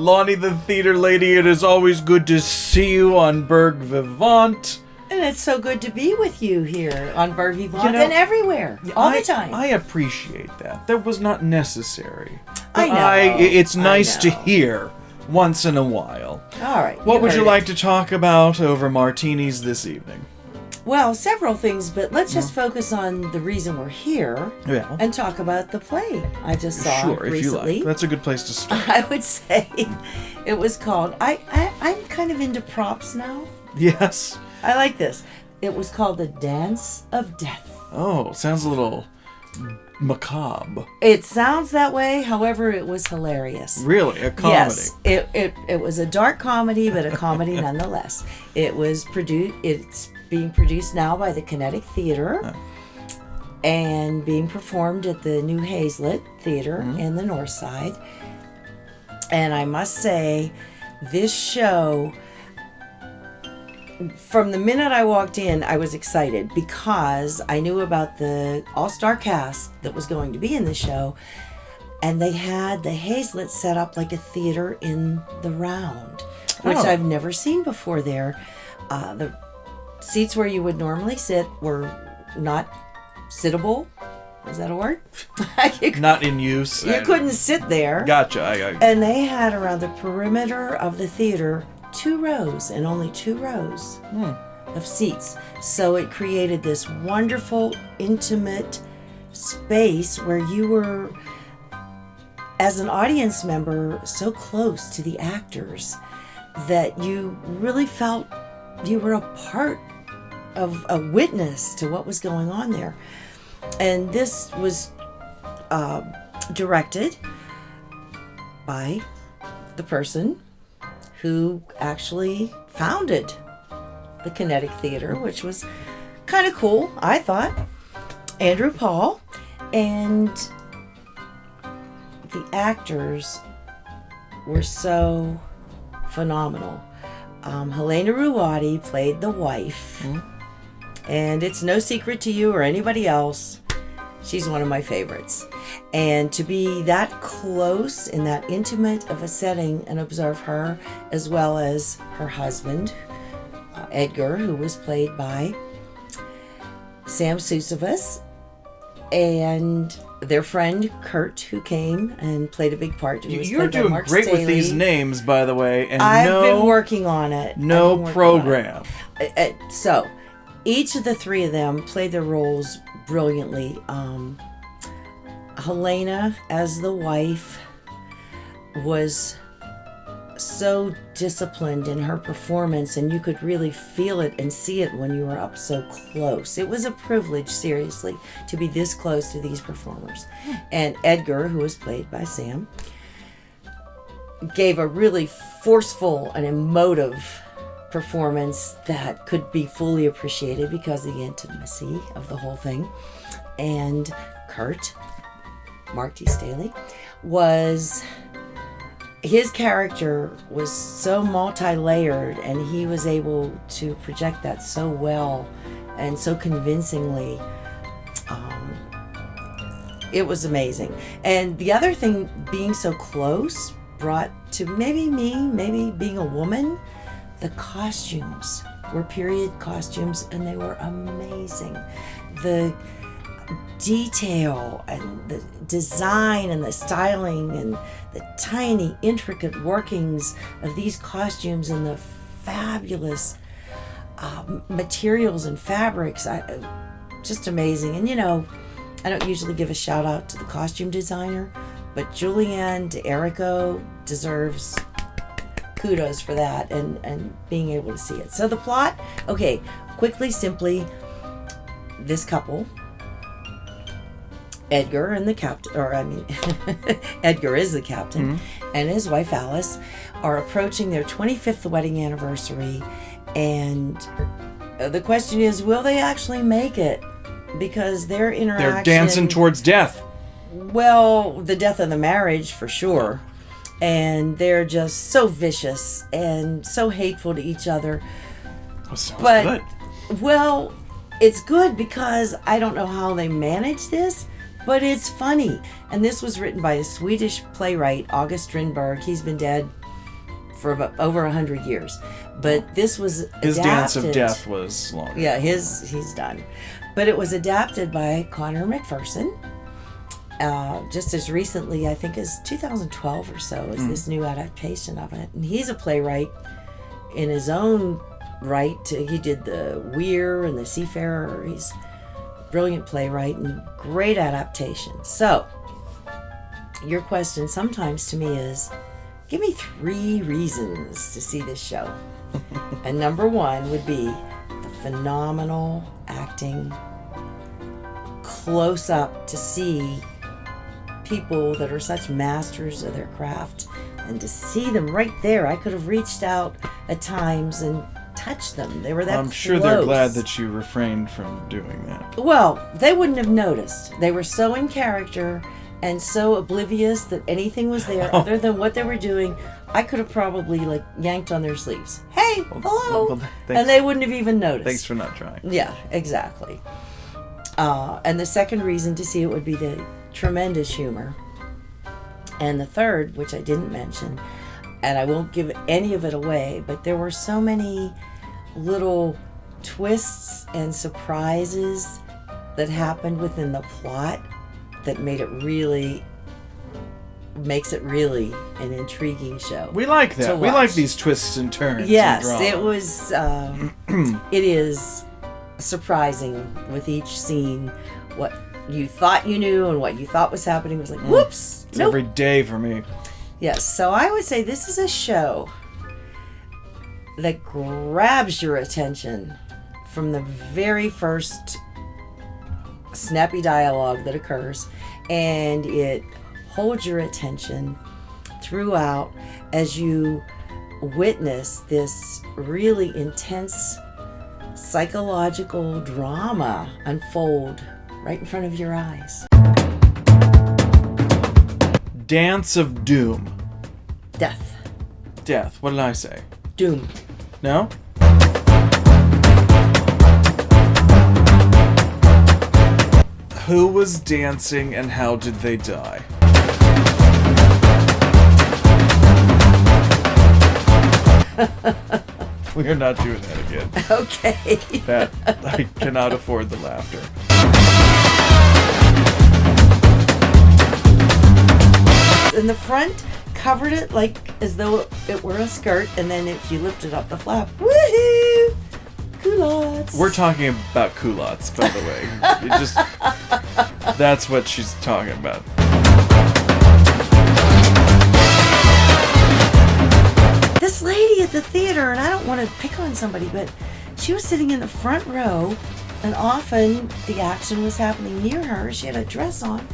Lonnie the theater lady, it is always good to see you on Burgh Vivant. And it's so good to be with you here on Burgh Vivant and everywhere, all the time. I appreciate that. That was not necessary. I know. It's nice to hear once in a while. All right. What would you like to talk about over martinis this evening? Well, several things, but let's just focus on the reason we're here and talk about the play I just saw recently. If you like. That's a good place to start. I would say it was called, I'm kind of into props now. Yes. I like this. It was called The Dance of Death. Oh, sounds a little macabre. It sounds that way, however, it was hilarious. Really? A comedy? Yes. It was a dark comedy, but a comedy nonetheless. It's being produced now by the Kinetic Theater and being performed at the New Hazlitt Theater in the North Side. And I must say, this show, from the minute I walked in, I was excited because I knew about the all-star cast that was going to be in the show, and they had the Hazlitt set up like a theater in the round, which I've never seen before there. The seats where you would normally sit were not sittable. Is that a word? Not in use. You couldn't sit there. Gotcha. And they had around the perimeter of the theater 2 rows and only 2 rows of seats. So it created this wonderful, intimate space where you were, as an audience member, so close to the actors that you really felt you were a part of a witness to what was going on there. And this was directed by the person who actually founded the Kinetic Theater, which was kind of cool, I thought. Andrew Paul. And the actors were so phenomenal. Helena Ruwadi played the wife. And it's no secret to you or anybody else, she's one of my favorites. And to be that close in that intimate of a setting and observe her, as well as her husband, Edgar, who was played by Sam Susevas, and their friend Kurt, who came and played a big part. You're doing great with these names, by the way. And I've been working on it. No program. So, each of the 3 of them played their roles brilliantly. Helena, as the wife, was so disciplined in her performance, and you could really feel it and see it when you were up so close. It was a privilege, seriously, to be this close to these performers. And Edgar, who was played by Sam, gave a really forceful and emotive performance that could be fully appreciated because of the intimacy of the whole thing. And Kurt, Mark T. Staley, his character was so multi-layered, and he was able to project that so well and so convincingly. It was amazing. And the other thing, being so close, brought to maybe being a woman, the costumes were period costumes, and they were amazing. The detail and the design and the styling and the tiny intricate workings of these costumes and the fabulous materials and fabrics, just amazing. And I don't usually give a shout out to the costume designer, but Julianne D'Erico deserves kudos for that and being able to see it. So the plot, quickly, simply, this couple, Edgar and the captain, Edgar is the captain, and his wife Alice are approaching their 25th wedding anniversary, and the question is, will they actually make it? Because their interaction... They're dancing towards death. Well, the death of the marriage, for sure. And they're just so vicious and so hateful to each other. That sounds good. Well, it's good because I don't know how they manage this, but it's funny. And this was written by a Swedish playwright, August Strindberg. He's been dead for about over 100 years. But this was His Dance of adapted- Death was longer. Yeah, he's done. But it was adapted by Connor McPherson. Just as recently, I think as 2012 or so, is this new adaptation of it. And he's a playwright in his own right. He did the Weir and the Seafarer. He's a brilliant playwright and great adaptation. So, your question sometimes to me is, give me 3 reasons to see this show. And number 1 would be the phenomenal acting, close up to see people that are such masters of their craft, and to see them right there. I could have reached out at times and touched them. They were that I'm sure close. they're glad that you refrained from doing that. Well, they wouldn't have noticed. They were so in character and so oblivious that anything was there other than what they were doing. I could have probably like yanked on their sleeves. Hey, hello, well, thanks. and they wouldn't have even noticed. Thanks for not trying. Yeah, exactly. And the second reason to see it would be the tremendous humor. And the third, which I didn't mention, and I won't give any of it away, but there were so many little twists and surprises that happened within the plot that makes it really an intriguing show. We like that. to We like watch. these twists and turns. Yes, and drama. it was. It is surprising with each scene what you thought you knew and what you thought was happening was like, whoops, It's nope. every day for me. Yes, so I would say this is a show that grabs your attention from the very first snappy dialogue that occurs, and it holds your attention throughout as you witness this really intense psychological drama unfold right in front of your eyes. Dance of Doom. Death. Death. What did I say? Doom. No? Who was dancing and how did they die? We are not doing that again. Okay. That I cannot afford the laughter. In the front, covered it like as though it were a skirt, and then if you lifted up the flap, woohoo! Culottes. We're talking about culottes, by the way. That's what she's talking about. This lady at the theater, and I don't want to pick on somebody, but she was sitting in the front row, and often the action was happening near her. She had a dress on,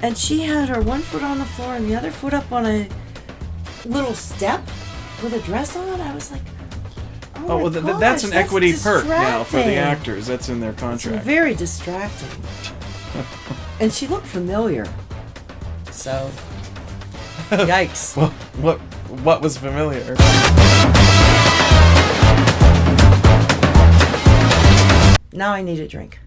and she had her one foot on the floor and the other foot up on a little step with a dress on. I was like, Oh, well, my gosh, that's an equity perk now for the distracting. actors. That's in their It's contract. very distracting. And she looked familiar. So, yikes. Well, what was familiar? Now I need a drink.